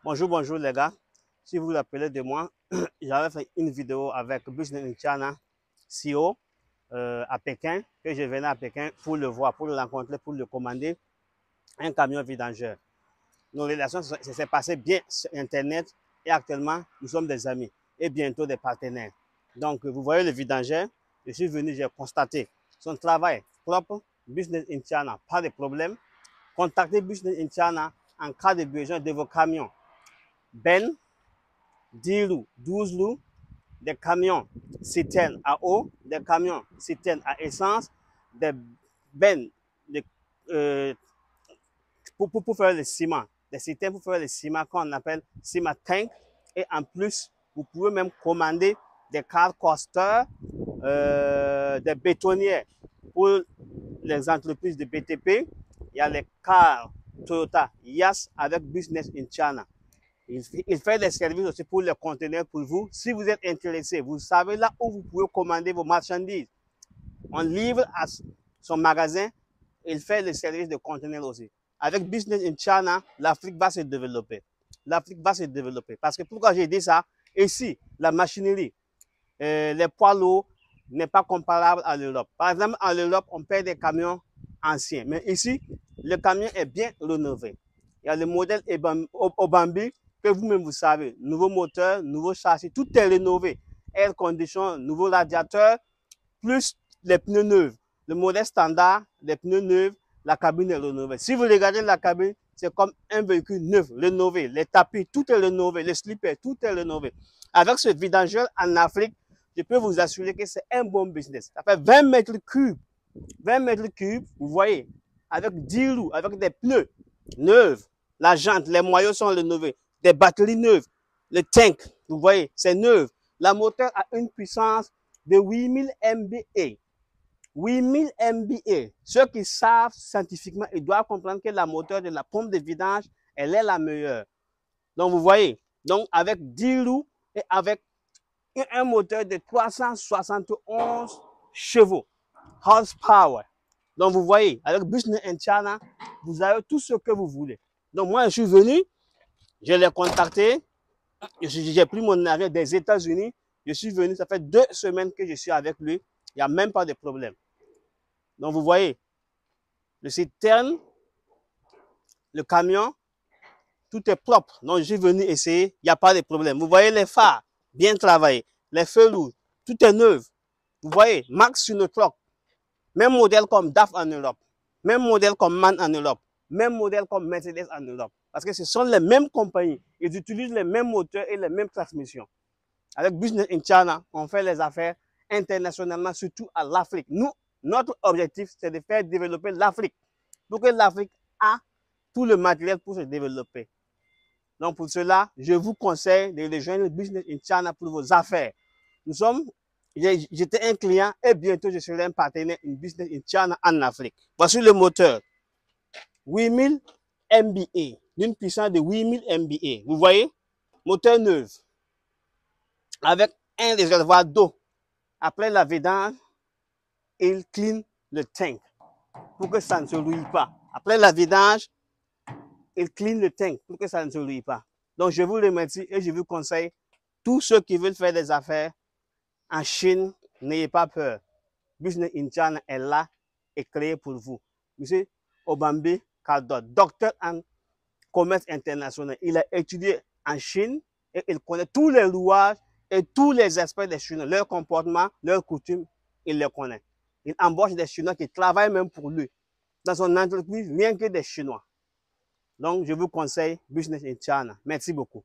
Bonjour, bonjour les gars. Si vous vous rappelez de moi, j'avais fait une vidéo avec Business in China CEO à Pékin, que je venais à Pékin pour le voir, pour le rencontrer, pour le commander un camion vidangeur. Nos relations s'est passées bien sur Internet et actuellement, nous sommes des amis et bientôt des partenaires. Donc, vous voyez le vidangeur, je suis venu, j'ai constaté son travail propre, Business in China, pas de problème. Contactez Business in China en cas de besoin de vos camions. Ben, 10 roues, 12 roues, des camions citernes à eau, des camions citernes à essence, des bennes de, euh, pour faire le ciment, des citernes pour faire le ciment qu'on appelle ciment tank. Et en plus, vous pouvez même commander des car coasters, des bétonnières pour les entreprises de BTP. Il y a les cars Toyota Yaris avec Business in China. Il fait des services aussi pour les conteneurs pour vous. Si vous êtes intéressé, vous savez là où vous pouvez commander vos marchandises. On livre à son magasin. Il fait les services de conteneurs aussi. Avec Business in China, l'Afrique va se développer. L'Afrique va se développer. Parce que pourquoi j'ai dit ça? Ici, la machinerie, les poids lourds n'est pas comparable à l'Europe. Par exemple, en Europe, on paie des camions anciens. Mais ici, le camion est bien rénové. Il y a le modèle Obambi que vous-même vous savez. Nouveau moteur, nouveau châssis, tout est rénové. Air condition, nouveau radiateur, plus les pneus neufs. Le modèle standard, les pneus neufs, la cabine est rénovée. Si vous regardez la cabine, c'est comme un véhicule neuf, rénové. Les tapis, tout est rénové. Les slippers, tout est rénové. Avec ce vidangeur en Afrique, je peux vous assurer que c'est un bon business. Ça fait 20 mètres cubes. 20 mètres cubes, vous voyez, avec 10 roues, avec des pneus neufs. La jante, les moyaux sont rénovés. Des batteries neuves. Le tank, vous voyez, c'est neuf. La moteur a une puissance de 8000 MBA. 8000 MBA. Ceux qui savent scientifiquement, ils doivent comprendre que la moteur de la pompe de vidange, elle est la meilleure. Donc, vous voyez, donc avec 10 roues et avec un moteur de 371 chevaux, horsepower. Donc, vous voyez, avec Business in China, vous avez tout ce que vous voulez. Donc, moi, je suis venu, je l'ai contacté, j'ai pris mon avion des États-Unis, je suis venu, ça fait 2 semaines que je suis avec lui, il n'y a même pas de problème. Donc, vous voyez, le citerne, le camion, tout est propre. Donc, je suis venu essayer, il n'y a pas de problème. Vous voyez les phares, bien travaillés, les feux rouges, tout est neuf. Vous voyez, Max sur le truck, même modèle comme DAF en Europe, même modèle comme MAN en Europe, même modèle comme Mercedes en Europe. Parce que ce sont les mêmes compagnies, ils utilisent les mêmes moteurs et les mêmes transmissions. Avec Business in China, on fait les affaires internationalement, surtout à l'Afrique. Nous, notre objectif, c'est de faire développer l'Afrique pour que l'Afrique a tout le matériel pour se développer. Donc, pour cela, je vous conseille de rejoindre Business in China pour vos affaires. J'étais un client et bientôt je serai un partenaire in Business in China en Afrique. Voici le moteur. 8000 MBA, d'une puissance de 8000 MBA. Vous voyez? Moteur neuf. Avec un réservoir d'eau. Après la vidange, il clean le tank pour que ça ne se rouille pas. Après la vidange, il clean le tank pour que ça ne se rouille pas. Donc, je vous remercie et je vous conseille, tous ceux qui veulent faire des affaires en Chine, n'ayez pas peur. Business in China est là et créé pour vous. Monsieur Obambi Kaldor, docteur en commerce international. Il a étudié en Chine et il connaît tous les rouages et tous les aspects des Chinois, leur comportement, leurs coutumes, il les connaît. Il embauche des Chinois qui travaillent même pour lui. Dans son entreprise, rien que des Chinois. Donc, je vous conseille Business in China. Merci beaucoup.